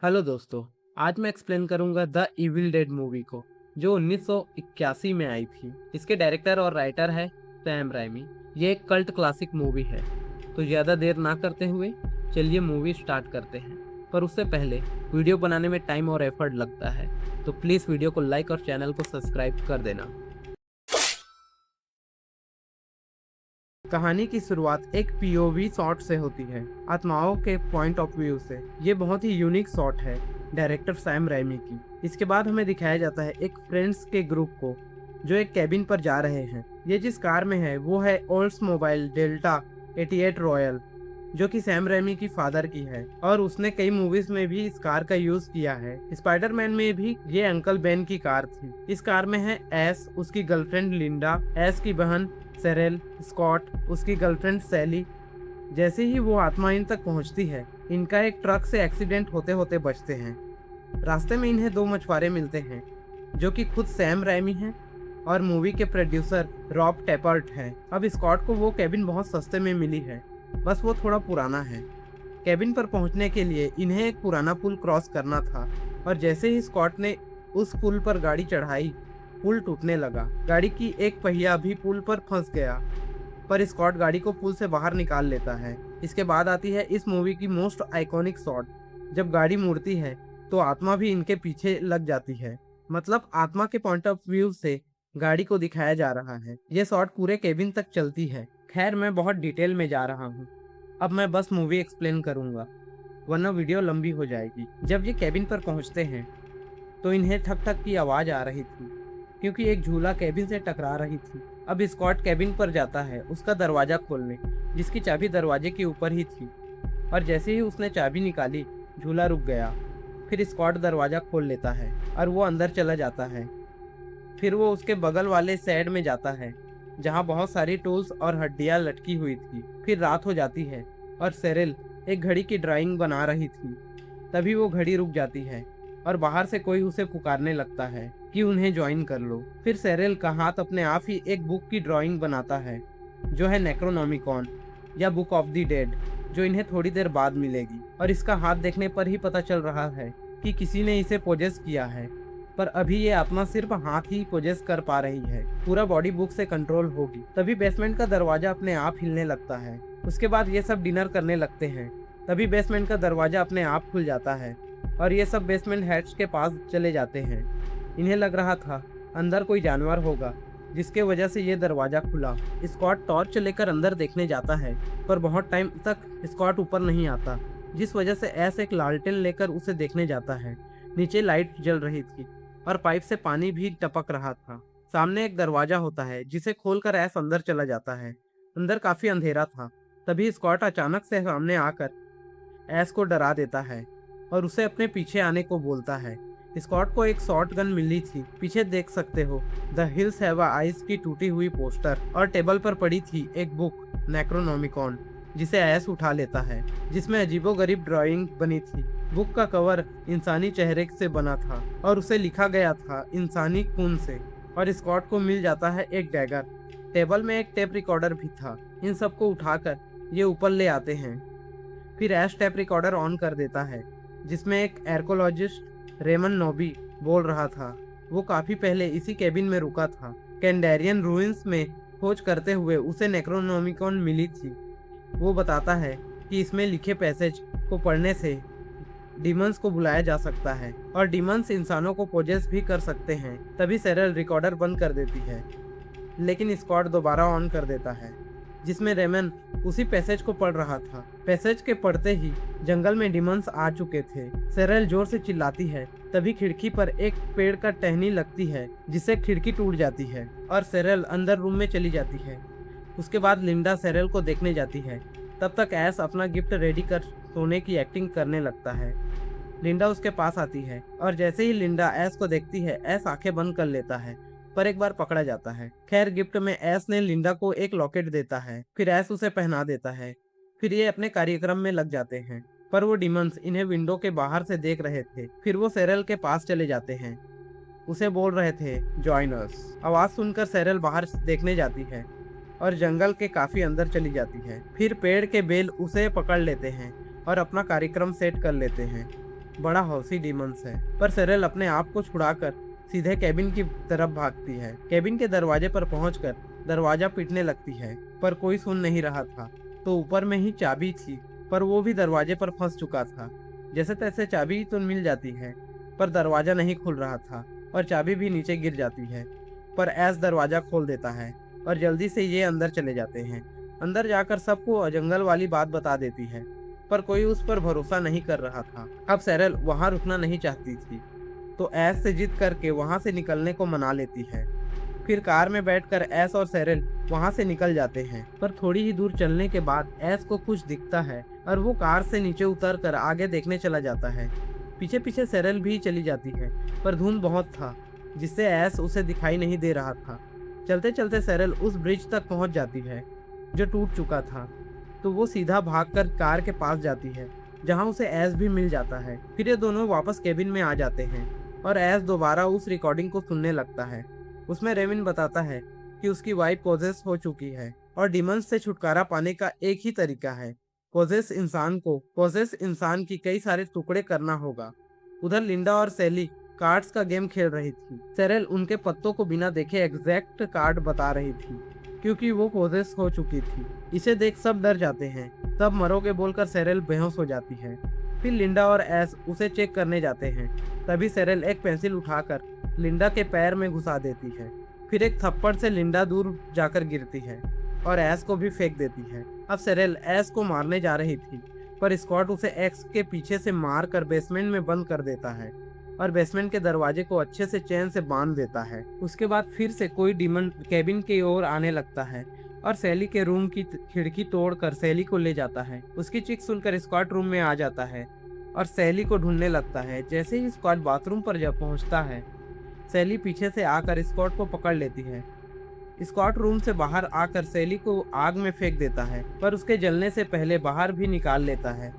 Hello दोस्तों। आज मैं एक्सप्लेन करूंगा द इविल डेड मूवी को, जो 1981 में आई थी। इसके डायरेक्टर और राइटर है सैम राइमी। ये एक कल्ट क्लासिक मूवी है। तो ज़्यादा देर ना करते हुए चलिए मूवी स्टार्ट करते हैं। पर उससे पहले वीडियो बनाने में टाइम और एफर्ट लगता है, तो प्लीज़ वीडियो को लाइक और चैनल को सब्सक्राइब कर देना। कहानी की शुरुआत एक पीओवी शॉट से होती है, आत्माओं के पॉइंट ऑफ व्यू से। ये बहुत ही यूनिक शॉट है डायरेक्टर सैम रैमी की। इसके बाद हमें दिखाया जाता है एक फ्रेंड्स के ग्रुप को जो एक कैबिन पर जा रहे हैं। ये जिस कार में है वो है ओल्ड्स मोबाइल डेल्टा 88 रॉयल, जो कि सैम रैमी की फादर की है और उसने कई मूवीज में भी इस कार का यूज किया है। स्पाइडरमैन में भी ये अंकल बेन की कार थी। इस कार में है एस, उसकी गर्लफ्रेंड लिंडा, एस की बहन सेरेल, स्कॉट, उसकी गर्लफ्रेंड सैली। जैसे ही वो आत्मा इन तक पहुंचती है, इनका एक ट्रक से एक्सीडेंट होते होते बचते हैं। रास्ते में इन्हें दो मछुआरे मिलते हैं जो कि खुद सैम रैमी हैं और मूवी के प्रोड्यूसर रॉब टेपर्ट हैं। अब स्कॉट को वो कैबिन बहुत सस्ते में मिली है, बस वो थोड़ा पुराना है। कैबिन पर पहुंचने के लिए इन्हें एक पुराना पुल क्रॉस करना था और जैसे ही स्कॉट ने उस पुल पर गाड़ी चढ़ाई, पुल टूटने लगा। गाड़ी की एक पहिया भी पुल पर फंस गया, पर स्कॉट गाड़ी को पुल से बाहर निकाल लेता है। इसके बाद आती है इस मूवी की मोस्ट आइकॉनिक शॉट। जब गाड़ी मुड़ती है तो आत्मा भी इनके पीछे लग जाती है, मतलब आत्मा के पॉइंट ऑफ व्यू से गाड़ी को दिखाया जा रहा है। ये शॉट पूरे केबिन तक चलती है। खैर, मैं बहुत डिटेल में जा रहा हूँ। अब मैं बस मूवी एक्सप्लेन करूंगा, वरना वीडियो लंबी हो जाएगी। जब ये केबिन पर पहुंचते हैं तो इन्हें ठक ठक की आवाज़ आ रही थी, क्योंकि एक झूला केबिन से टकरा रही थी। अब स्कॉट केबिन पर जाता है उसका दरवाज़ा खोलने, जिसकी चाबी दरवाजे के ऊपर ही थी, और जैसे ही उसने चाबी निकाली, झूला रुक गया। फिर स्कॉट दरवाज़ा खोल लेता है और वो अंदर चला जाता है। फिर वो उसके बगल वाले शेड में जाता है जहाँ बहुत सारी टूल्स और हड्डियाँ लटकी हुई थी। फिर रात हो जाती है और सेरिल एक घड़ी की ड्राइंग बना रही थी। तभी वो घड़ी रुक जाती है और बाहर से कोई उसे पुकारने लगता है कि उन्हें ज्वाइन कर लो। फिर सेरिल का हाथ अपने आप ही एक बुक की ड्राइंग बनाता है, जो है नेक्रोनोमिकॉन या बुक ऑफ द डेड, जो इन्हें थोड़ी देर बाद मिलेगी। और इसका हाथ देखने पर ही पता चल रहा है कि किसी ने इसे पोजेस किया है, पर अभी ये आत्मा सिर्फ हाथ ही पोजेस कर पा रही है, पूरा बॉडी बुक से कंट्रोल होगी। तभी बेसमेंट का दरवाजा अपने आप हिलने लगता है। उसके बाद ये सब डिनर करने लगते हैं। तभी बेसमेंट का दरवाजा अपने आप खुल जाता है और ये सब बेसमेंट हैच के पास चले जाते हैं। इन्हें लग रहा था अंदर कोई जानवर होगा, जिसके वजह से ये दरवाज़ा खुला। स्कॉट टॉर्च लेकर अंदर देखने जाता है, पर बहुत टाइम तक स्कॉट ऊपर नहीं आता, जिस वजह से ऐस एक लालटेन लेकर उसे देखने जाता है। नीचे लाइट जल रही थी और पाइप से पानी भी टपक रहा था। सामने एक दरवाज़ा होता है जिसे खोलकर ऐस अंदर चला जाता है। अंदर काफ़ी अंधेरा था। तभी स्कॉट अचानक से सामने आकर ऐस को डरा देता है और उसे अपने पीछे आने को बोलता है। स्कॉट को एक शॉट गन मिली थी। पीछे देख सकते हो द हिल्स हैव आइज की टूटी हुई पोस्टर, और टेबल पर पड़ी थी एक बुक नेक्रोनोमिकॉन, जिसे ऐस उठा लेता है, जिसमें अजीबोगरीब ड्राइंग बनी थी। बुक का कवर इंसानी चेहरे से बना था और उसे लिखा गया था इंसानी खून से। और स्कॉट को मिल जाता है एक डैगर। टेबल में एक टेप रिकॉर्डर भी था। इन सबको उठाकर ये ऊपर ले आते हैं। फिर ऐश टेप रिकॉर्डर ऑन कर देता है, जिसमें एक आर्कोलॉजिस्ट रेमन नोबी बोल रहा था। वो काफ़ी पहले इसी केबिन में रुका था। कैंडेरियन रूइंस में खोज करते हुए उसे नेक्रोनोमिकॉन मिली थी। वो बताता है कि इसमें लिखे पैसेज को पढ़ने से डीमंस को बुलाया जा सकता है और डीमंस इंसानों को पोजेस भी कर सकते हैं। तभी सेरल रिकॉर्डर बंद कर देती है, लेकिन स्कॉट दोबारा ऑन कर देता है, जिसमें रेमन उसी पैसेज को पढ़ रहा था। पैसेज के पढ़ते ही जंगल में डिमंस आ चुके थे। सेरेल जोर से चिल्लाती है। तभी खिड़की पर एक पेड़ का टहनी लगती है, जिससे खिड़की टूट जाती है और सेरेल अंदर रूम में चली जाती है। उसके बाद लिंडा सेरेल को देखने जाती है। तब तक ऐस अपना गिफ्ट रेडी कर सोने की एक्टिंग करने लगता है। लिंडा उसके पास आती है और जैसे ही लिंडा ऐस को देखती है, ऐस आंखें बंद कर लेता है, पर एक बार पकड़ा जाता है। खैर, गिफ्ट में ऐस ने लिंडा को एक लॉकेट देता है। फिर ऐस उसे पहना देता है। फिर ये अपने कार्यक्रम में लग जाते हैं, पर वो डिमंस इन्हें विंडो के बाहर से देख रहे थे। फिर वो सेरेल के पास चले जाते हैं। उसे बोल रहे थे जॉइन अस। आवाज़ सुनकर सेरेल बाहर देखने जाती है और जंगल के काफ़ी अंदर चली जाती है। फिर पेड़ के बेल उसे पकड़ लेते हैं और अपना कार्यक्रम सेट कर लेते हैं। बड़ा हौसी डीमंस है। पर सेरेल अपने आप को छुड़ाकर सीधे केबिन की तरफ भागती है। केबिन के दरवाजे पर पहुंचकर दरवाजा पीटने लगती है, पर कोई सुन नहीं रहा था। तो ऊपर में ही चाबी थी, पर वो भी दरवाजे पर फंस चुका था। जैसे तैसे चाबी तो मिल जाती है, पर दरवाजा नहीं खुल रहा था और चाबी भी नीचे गिर जाती है। पर एस दरवाजा खोल देता है और जल्दी से ये अंदर चले जाते हैं। अंदर जाकर सबको जंगल वाली बात बता देती है, पर कोई उस पर भरोसा नहीं कर रहा था। अब सेरेल वहां रुकना नहीं चाहती थी, तो एस से जिद करके वहां से निकलने को मना लेती है। फिर कार में बैठकर एस और सेरेल वहां से निकल जाते हैं। पर थोड़ी ही दूर चलने के बाद एस को कुछ दिखता है और वो कार से नीचे उतरकर आगे देखने चला जाता है। पीछे पीछे सेरेल भी चली जाती है, पर धुंध बहुत था जिससे एस उसे दिखाई नहीं दे रहा था। चलते चलते सेरेल उस ब्रिज तक पहुंच जाती है जो टूट चुका था। तो वो सीधा भागकर कार के पास जाती है, जहां उसे एस भी मिल जाता है। फिर ये दोनों वापस केबिन में आ जाते हैं और एस दोबारा उस रिकॉर्डिंग को सुनने लगता है। उसमें रेविन बताता है कि उसकी वाइफ पोजेस हो चुकी है और डिमंस से छुटकारा पाने का एक ही तरीका है, पोजेस इंसान की कई सारे टुकड़े करना होगा। उधर लिंडा और सैली कार्ड्स का गेम खेल रही थी। सेरेल उनके पत्तों को बिना देखे एग्जैक्ट कार्ड बता रही थी, क्योंकि वो पोजेस हो चुकी थी। इसे देख सब डर जाते हैं। तब मरोगे बोलकर सेरेल बेहोश हो जाती है। फिर लिंडा और एस उसे चेक करने जाते हैं। तभी सेरेल एक पेंसिल उठाकर लिंडा के पैर में घुसा देती है। फिर एक थप्पड़ से लिंडा दूर जाकर गिरती है और एस को भी फेंक देती है। अब सेरेल एस को मारने जा रही थी, पर स्कॉट उसे एक्स के पीछे से मार कर बेसमेंट में बंद कर देता है और बेसमेंट के दरवाजे को अच्छे से चेन से बांध देता है। उसके बाद फिर से कोई डीमन केबिन की ओर आने लगता है और सैली के रूम की खिड़की तोड़कर सैली को ले जाता है। उसकी चीख सुनकर स्कॉट रूम में आ जाता है और सैली को ढूंढने लगता है। जैसे ही स्कॉट बाथरूम पर जब पहुंचता है, सैली पीछे से आकर स्कॉट को पकड़ लेती है। स्कॉट रूम से बाहर आकर सैली को आग में फेंक देता है, पर उसके जलने से पहले बाहर भी निकाल लेता है।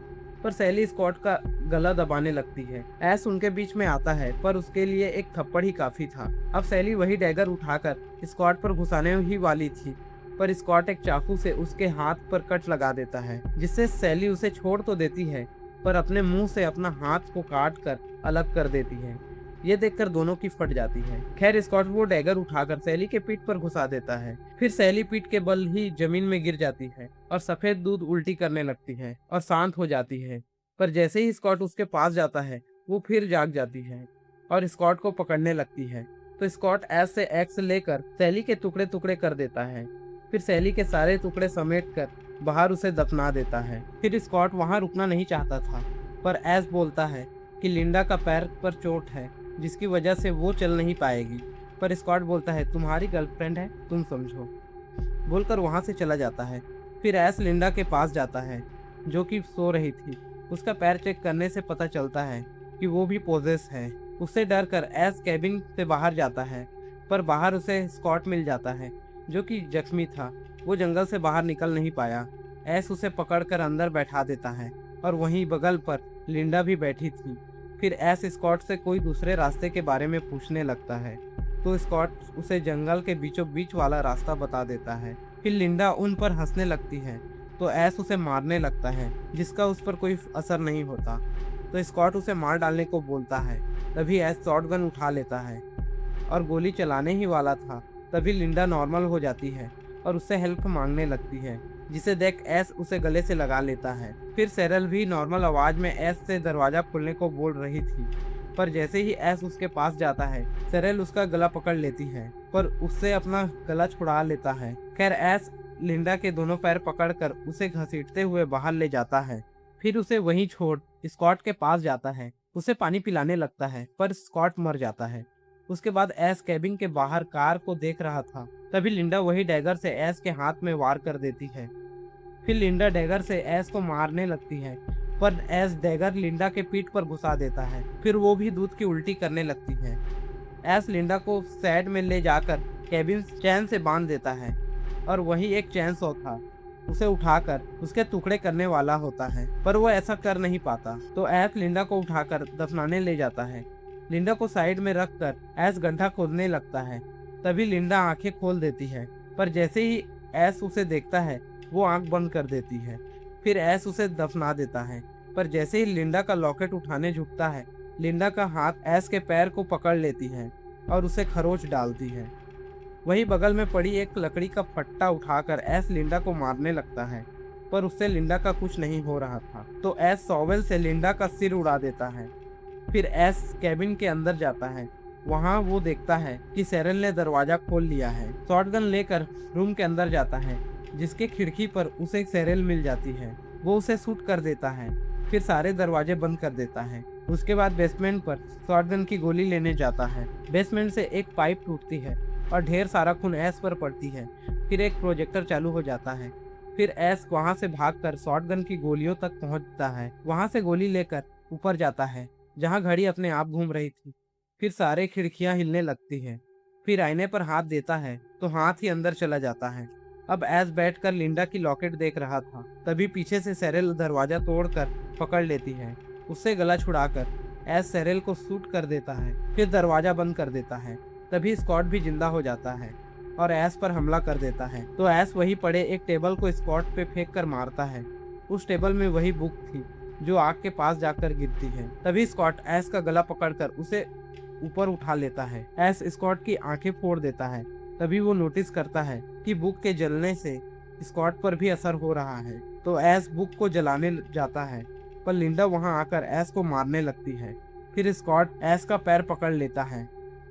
पर सैली स्कॉट का गला दबाने लगती है। एस उनके बीच में आता है, पर उसके लिए एक थप्पड़ ही काफी था। अब सैली वही डैगर उठाकर स्कॉट पर घुसाने ही वाली थी, पर स्कॉट एक चाकू से उसके हाथ पर कट लगा देता है, जिससे सैली उसे छोड़ तो देती है, पर अपने मुंह से अपना हाथ को काट कर अलग कर देती है। ये देखकर दोनों की फट जाती है। खैर स्कॉट वो डैगर उठाकर सैली के पीठ पर घुसा देता है। फिर सैली पीठ के बल ही जमीन में गिर जाती है और सफेद दूध उल्टी करने लगती है और शांत हो जाती है। पर जैसे ही स्कॉट उसके पास जाता है, वो फिर जाग जाती है और स्कॉट को पकड़ने लगती है। तो स्कॉट एस से एक्स लेकर सैली के टुकड़े टुकड़े कर देता है। फिर सैली के सारे टुकड़े समेट कर बाहर उसे दफना देता है। फिर स्कॉट वहां रुकना नहीं चाहता था, पर एस बोलता है कि लिंडा का पैर पर चोट है, जिसकी वजह से वो चल नहीं पाएगी। पर स्कॉट बोलता है तुम्हारी गर्लफ्रेंड है, तुम समझो, बोलकर वहां से चला जाता है। फिर एस लिंडा के पास जाता है, जो कि सो रही थी। उसका पैर चेक करने से पता चलता है कि वो भी पोजेस है। उससे डर कर एस कैबिन से बाहर जाता है, पर बाहर उसे स्कॉट मिल जाता है, जो कि जख्मी था। वो जंगल से बाहर निकल नहीं पाया। एस उसे पकड़कर अंदर बैठा देता है और वहीं बगल पर लिंडा भी बैठी थी। फिर एस स्कॉट से कोई दूसरे रास्ते के बारे में पूछने लगता है, तो स्कॉट उसे जंगल के बीचों बीच वाला रास्ता बता देता है। फिर लिंडा उन पर हंसने लगती है, तो एस उसे मारने लगता है, जिसका उस पर कोई असर नहीं होता। तो स्कॉट उसे मार डालने को बोलता है। तभी एस शॉटगन उठा लेता है और गोली चलाने ही वाला था। तभी लिंडा नॉर्मल हो जाती है और उससे हेल्प मांगने लगती है, जिसे देख एस उसे गले से लगा लेता है। फिर सेरेल भी नॉर्मल आवाज में एस से दरवाजा खोलने को बोल रही थी, पर जैसे ही एस उसके पास जाता है, सेरेल उसका गला पकड़ लेती है, पर उससे अपना गला छुड़ा लेता है। खैर एस लिंडा के दोनों पैर पकड़कर उसे घसीटते हुए बाहर ले जाता है। फिर उसे वहीं छोड़ स्कॉट के पास जाता है। उसे पानी पिलाने लगता है, पर स्कॉट मर जाता है। उसके बाद एस कैबिन के बाहर कार को देख रहा था। तभी लिंडा वही डैगर से एस के हाथ में वार कर देती है। फिर लिंडा डैगर से एस को मारने लगती है, पर एस डैगर लिंडा के पीठ पर घुसा देता है। फिर वो भी दूध की उल्टी करने लगती है। एस लिंडा को साइड में ले जाकर कैबिन चैन से बांध देता है और वही एक चैन सॉ था, उसे उठाकर उसके टुकड़े करने वाला होता है, पर वो ऐसा कर नहीं पाता। तो एस लिंडा को उठाकर दफनाने ले जाता है। लिंडा को साइड में रखकर एस गड्ढा खोदने लगता है। तभी लिंडा आंखें खोल देती है, पर जैसे ही एस उसे देखता है, वो आंख बंद कर देती है। फिर एस उसे दफना देता है। पर जैसे ही लिंडा का लॉकेट उठाने झुकता है, लिंडा का हाथ ऐश के पैर को पकड़ लेती है और उसे खरोच डालती है। वही बगल में पड़ी एक लकड़ी का फट्टा उठाकर ऐश लिंडा को मारने लगता है, पर उससे लिंडा का कुछ नहीं हो रहा था, तो ऐश सॉवेल से लिंडा का सिर उड़ा देता है। फिर ऐश कैबिन के अंदर जाता है। वहाँ वो देखता है कि सेरेल ने दरवाजा खोल लिया है। शॉटगन लेकर रूम के अंदर जाता है, जिसके खिड़की पर उसे सेरेल मिल जाती है। वो उसे शूट कर देता है, फिर सारे दरवाजे बंद कर देता है। उसके बाद बेसमेंट पर शॉटगन की गोली लेने जाता है। बेसमेंट से एक पाइप टूटती है और ढेर सारा खून ऐश पर पड़ती है। फिर एक प्रोजेक्टर चालू हो जाता है। फिर ऐश वहाँ से भागकर शॉटगन की गोलियों तक पहुँचता है। वहाँ से गोली लेकर ऊपर जाता है, जहाँ घड़ी अपने आप घूम रही थी। फिर सारे खिड़कियाँ हिलने लगती हैं। फिर आईने पर हाथ देता है तो हाथ ही अंदर चला जाता है। अब ऐश बैठकर लिंडा की लॉकेट देख रहा था। तभी पीछे से सेरेल दरवाजा तोड़कर पकड़ लेती है। उससे गला छुड़ाकर ऐश सेरेल को शूट कर देता है, फिर दरवाजा बंद कर देता है। तभी स्कॉट भी जिंदा हो जाता है और ऐश पर हमला कर देता है, तो ऐश वही पड़े एक टेबल को स्कॉट पे फेंक कर मारता है। उस टेबल में वही बुक थी जो आग के पास जाकर गिरती है। तभी स्कॉट ऐश का गला पकड़कर उसे ऊपर उठा लेता है। ऐश स्कॉट की आंखें फोड़ देता है। तभी वो नोटिस करता है कि बुक के जलने से स्कॉट पर भी असर हो रहा है, तो ऐश बुक को जलाने जाता है, पर लिंडा वहां आकर ऐश को मारने लगती है। फिर स्कॉट ऐश का पैर पकड़ लेता है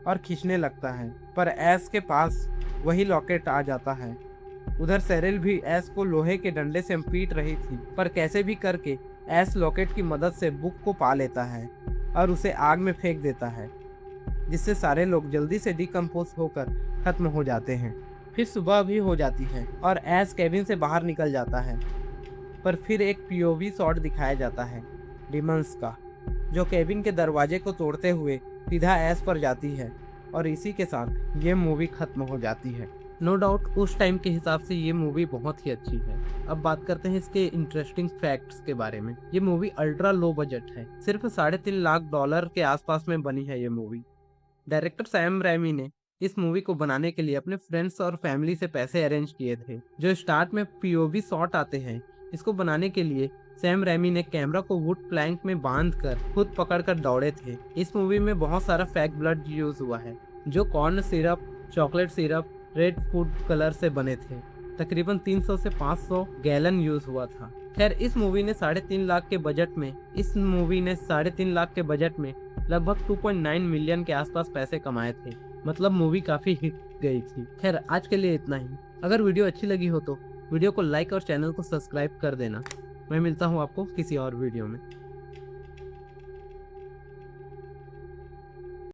और खींचने लगता है, पर ऐश के पास वही लॉकेट आ जाता है। उधर सेरेल भी ऐश को लोहे के डंडे से पीट रही थी, पर कैसे भी करके ऐश लॉकेट की मदद से बुक को पा लेता है और उसे आग में फेंक देता है, जिससे सारे लोग जल्दी से डिकम्पोज होकर खत्म हो जाते हैं। फिर सुबह भी हो जाती है और ऐश केबिन से बाहर निकल जाता है, पर फिर एक पीओवी शॉट दिखाया जाता है डिमंस का, जो केबिन के दरवाजे को तोड़ते हुए सीधा ऐश पर जाती है, और इसी के साथ ये मूवी खत्म हो जाती है। नो डाउट उस टाइम के हिसाब से ये मूवी बहुत ही अच्छी है। अब बात करते हैं इसके इंटरेस्टिंग फैक्ट्स के बारे में। ये मूवी अल्ट्रा लो बजट है, सिर्फ $3.5 लाख के आसपास में बनी है ये मूवी। डायरेक्टर सैम रैमी ने इस मूवी को बनाने के लिए अपने फ्रेंड्स और फैमिली से पैसे अरेंज किए थे। जो स्टार्ट में पीओवी शॉट आते हैं, इसको बनाने के लिए सैम रैमी ने कैमरा को वुड प्लैंक में बांधकर खुद पकड़कर दौड़े थे। इस मूवी में बहुत सारा फेक ब्लड यूज हुआ है, जो corn syrup, chocolate syrup, red food colour से बने थे। तकरीबन 300 से 500 गैलन यूज हुआ था। खैर इस मूवी ने 3.5 लाख के बजट में लगभग 2.9 मिलियन के आसपास पैसे कमाए थे। मतलब मूवी काफी हिट गई थी। खैर आज के लिए इतना ही। अगर वीडियो अच्छी लगी हो तो वीडियो को लाइक और चैनल को सब्सक्राइब कर देना। मैं मिलता हूँ आपको किसी और वीडियो में।